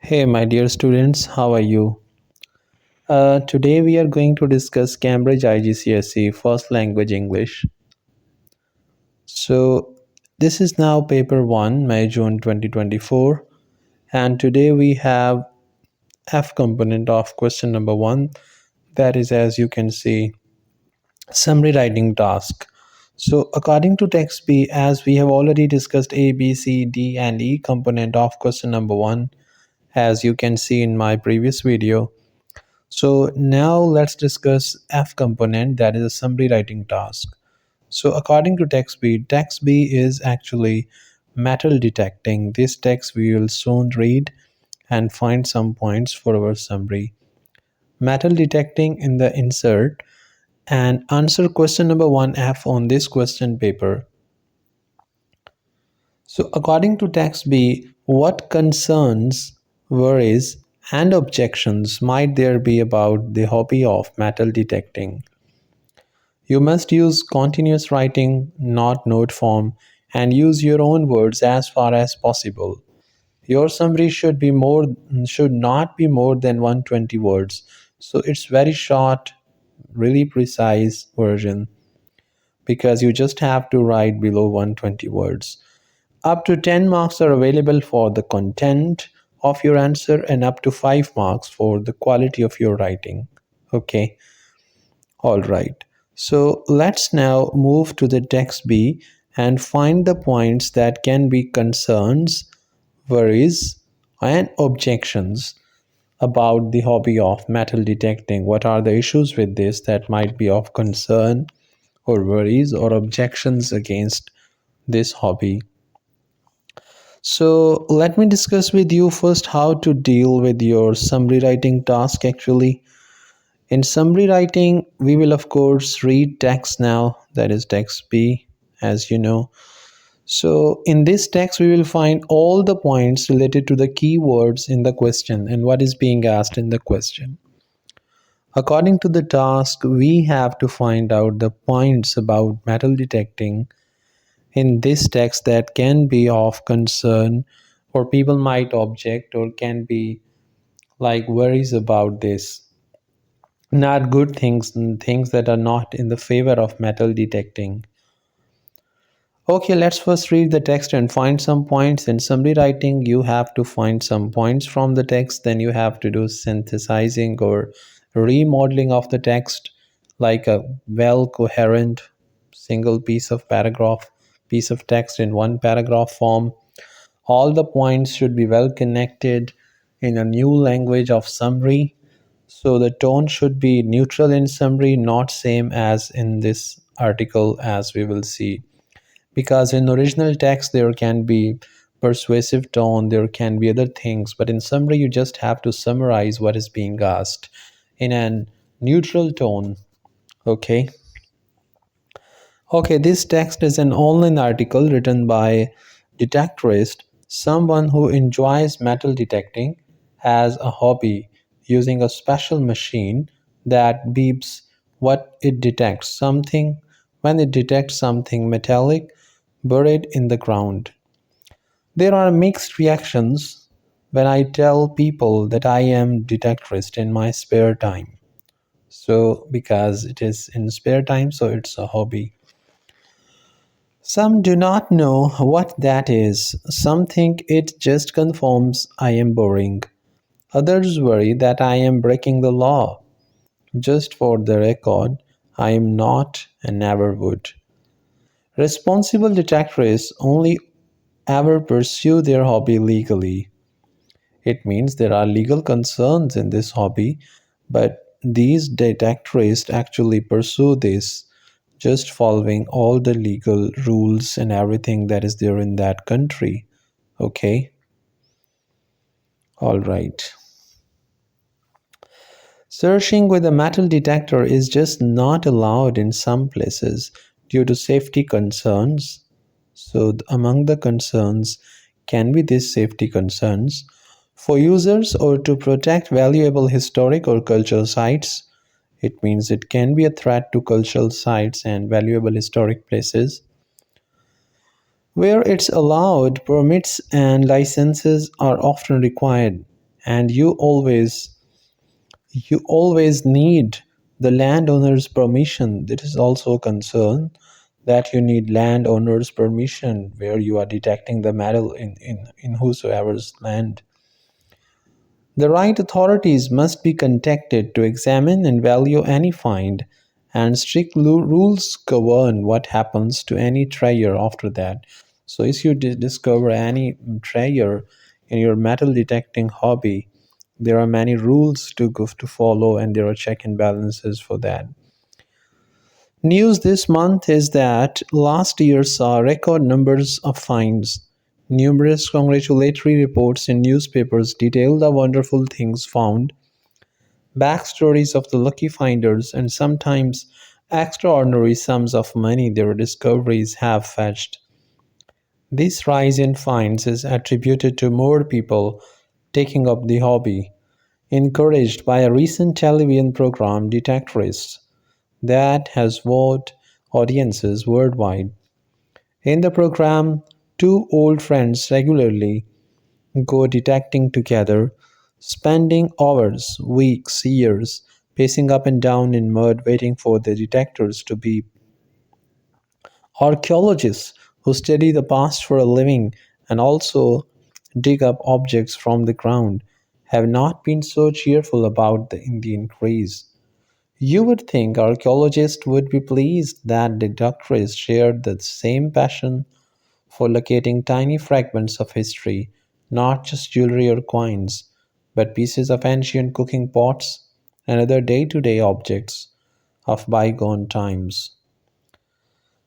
Hey, my dear students, how are you? Today we are going to discuss Cambridge IGCSE First Language English. So, this is now paper 1, May June 2024, and today we have F component of question number 1, that is, as you can see, summary writing task. So, according to text B, as we have already discussed A, B, C, D, and E component of question number 1, as you can see in my previous video. So now let's discuss F component, that is a summary writing task. So according to text B is actually metal detecting. This text we will soon read and find some points for our summary. Metal detecting in the insert and answer question number 1F on this question paper. So according to text B, what concerns, worries, and objections might there be about the hobby of metal detecting? You must use continuous writing, not note form, and use your own words as far as possible. Your summary should not be more than 120 words. So it's very short, really precise version because you just have to write below 120 words. Up to 10 marks are available for the content of your answer and up to 5 marks for the quality of your writing. Okay, all right. So let's now move to the text B and find the points that can be concerns, worries, and objections about the hobby of metal detecting. What are the issues with this that might be of concern or worries or objections against this hobby? So let me discuss with you first how to deal with your summary writing task actually. In summary writing, we will of course read text now, that is text B, as you know. So in this text, we will find all the points related to the keywords in the question and what is being asked in the question. According to the task, we have to find out the points about metal detecting in this text that can be of concern or people might object or can be like worries about this, not good things and things that are not in the favor of metal detecting. Okay, let's first read the text and find some points. In summary writing, you have to find some points from the text, then you have to do synthesizing or remodeling of the text like a well coherent single piece of text in one paragraph form. All the points should be well connected in a new language of summary. So the tone should be neutral in summary, not same as in this article as we will see. Because in original text there can be persuasive tone, there can be other things, but in summary you just have to summarize what is being asked in a neutral tone. Okay. Okay, this text is an online article written by detectorist, someone who enjoys metal detecting as a hobby using a special machine that beeps what it detects something when it detects something metallic buried in the ground. There are mixed reactions when I tell people that I am detectorist in my spare time. So because it is in spare time, so it's a hobby. Some do not know what that is. Some think it just confirms I am boring. Others worry that I am breaking the law. Just for the record, I am not and never would. Responsible detectorists only ever pursue their hobby legally. It means there are legal concerns in this hobby, but these detectorists actually pursue this just following all the legal rules and everything that is there in that country. Okay, all right. Searching with a metal detector is just not allowed in some places due to safety concerns. So, among the concerns can be these safety concerns for users or to protect valuable historic or cultural sites. It means it can be a threat to cultural sites and valuable historic places. Where it's allowed, permits and licenses are often required. and you always need the landowner's permission. It is also a concern that you need landowner's permission where you are detecting the metal in whosoever's land. The right authorities must be contacted to examine and value any find, and strict rules govern what happens to any treasure after that. So, if you discover any treasure in your metal detecting hobby, there are many rules to follow, and there are check and balances for that. News this month is that last year saw record numbers of finds. Numerous congratulatory reports in newspapers detail the wonderful things found, backstories of the lucky finders, and sometimes extraordinary sums of money their discoveries have fetched. This rise in finds is attributed to more people taking up the hobby, encouraged by a recent television program, Detectorists, that has wowed audiences worldwide. In the program, two old friends regularly go detecting together, spending hours, weeks, years, pacing up and down in mud waiting for the detectors to beep. Archaeologists who study the past for a living and also dig up objects from the ground have not been so cheerful about the increase. You would think archaeologists would be pleased that the doctors shared the same passion for locating tiny fragments of history, not just jewelry or coins, but pieces of ancient cooking pots and other day to day objects of bygone times.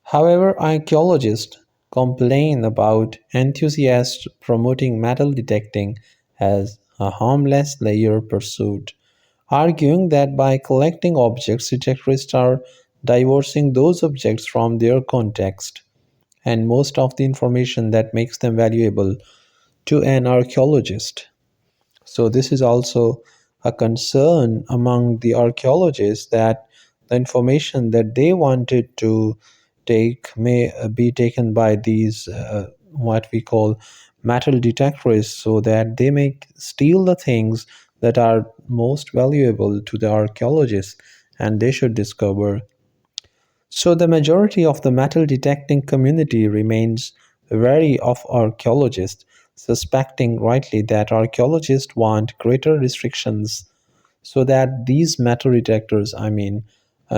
However, archaeologists complain about enthusiasts promoting metal detecting as a harmless leisure pursuit, arguing that by collecting objects, detectorists are divorcing those objects from their context and most of the information that makes them valuable to an archaeologist. So, this is also a concern among the archaeologists that the information that they wanted to take may be taken by these what we call metal detectorists, so that they may steal the things that are most valuable to the archaeologists and they should discover. So the majority of the metal detecting community remains wary of archaeologists, suspecting rightly that archaeologists want greater restrictions so that these metal detectors,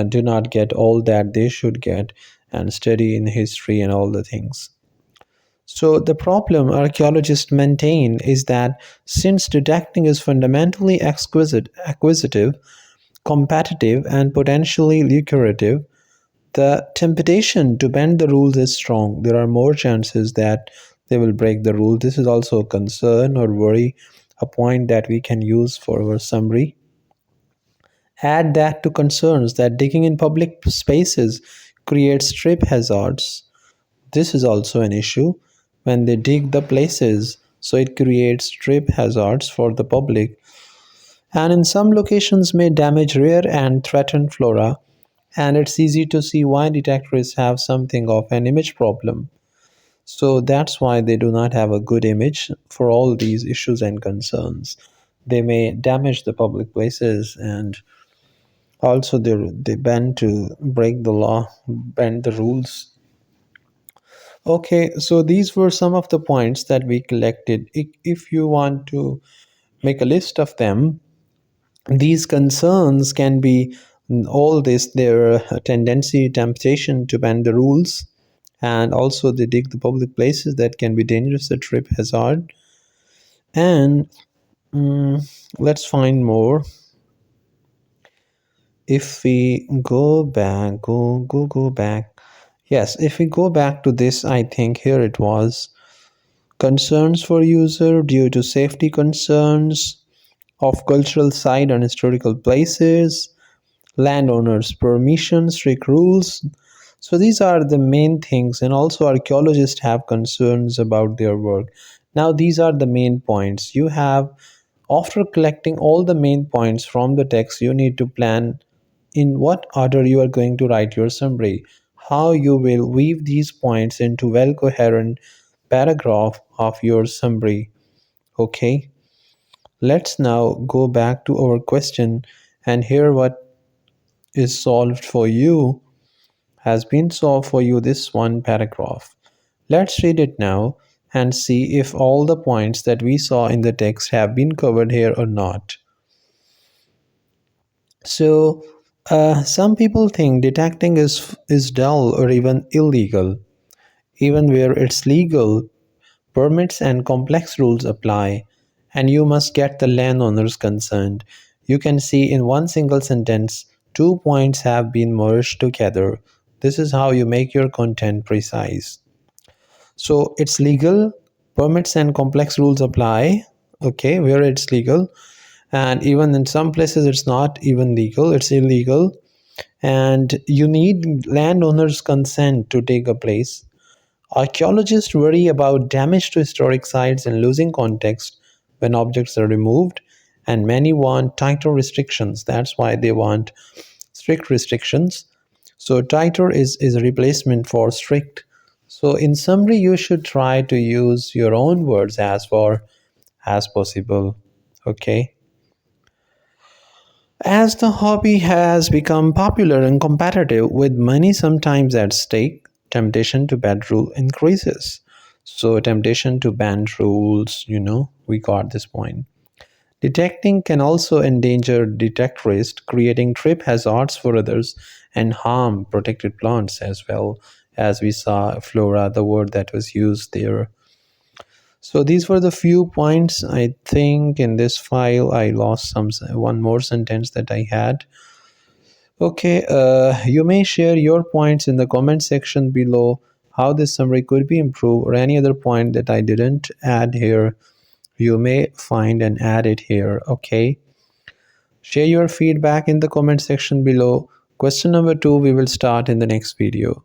do not get all that they should get and study in history and all the things. So the problem archaeologists maintain is that since detecting is fundamentally acquisitive, competitive, and potentially lucrative, the temptation to bend the rules is strong. There are more chances that they will break the rule. This is also a concern or worry, a point that we can use for our summary. Add that to concerns that digging in public spaces creates trip hazards. This is also an issue when they dig the places, so it creates trip hazards for the public, and in some locations may damage rare and threatened flora, and it's easy to see why detectors have something of an image problem. So that's why they do not have a good image for all these issues and concerns. They may damage the public places, and also they bend to break the law, bend the rules. Okay, so these were some of the points that we collected. If you want to make a list of them, these concerns can be all this their tendency, temptation to bend the rules, and also they dig the public places that can be dangerous, a trip hazard. And let's find more. If we go back, go back. Yes, if we go back to this, I think here it was concerns for user due to safety concerns of cultural site and historical places, landowners' permission, strict rules. So these are the main things, and also archaeologists have concerns about their work. Now, these are the main points. You have, after collecting all the main points from the text, you need to plan in what order you are going to write your summary, how you will weave these points into well coherent paragraph of your summary. Okay, Let's now go back to our question and hear what is solved for you, has been solved for you this one paragraph. Let's read it now and see if all the points that we saw in the text have been covered here or not. So, some people think detecting is dull or even illegal. Even where it's legal, permits and complex rules apply, and you must get the landowner's consent. You can see in one single sentence, 2 points have been merged together. This is how you make your content precise. So it's legal, permits and complex rules apply, okay, where it's legal. And even in some places, it's not even legal, it's illegal. And you need landowners' consent to take a place. Archaeologists worry about damage to historic sites and losing context when objects are removed, and many want tighter restrictions. That's why they want strict restrictions. So, tighter is a replacement for strict. So, in summary, you should try to use your own words as far as possible. Okay. As the hobby has become popular and competitive with money sometimes at stake, temptation to bend rule increases. So, temptation to bend rules, we got this point. Detecting can also endanger detectorists, creating trip hazards for others and harm protected plants as well, as we saw flora, the word that was used there. So these were the few points. I think in this file I lost one more sentence that I had. Okay, you may share your points in the comment section below how this summary could be improved or any other point that I didn't add here. You may find and add it here. Okay. Share your feedback in the comment section below. Question number 2 we will start in the next video.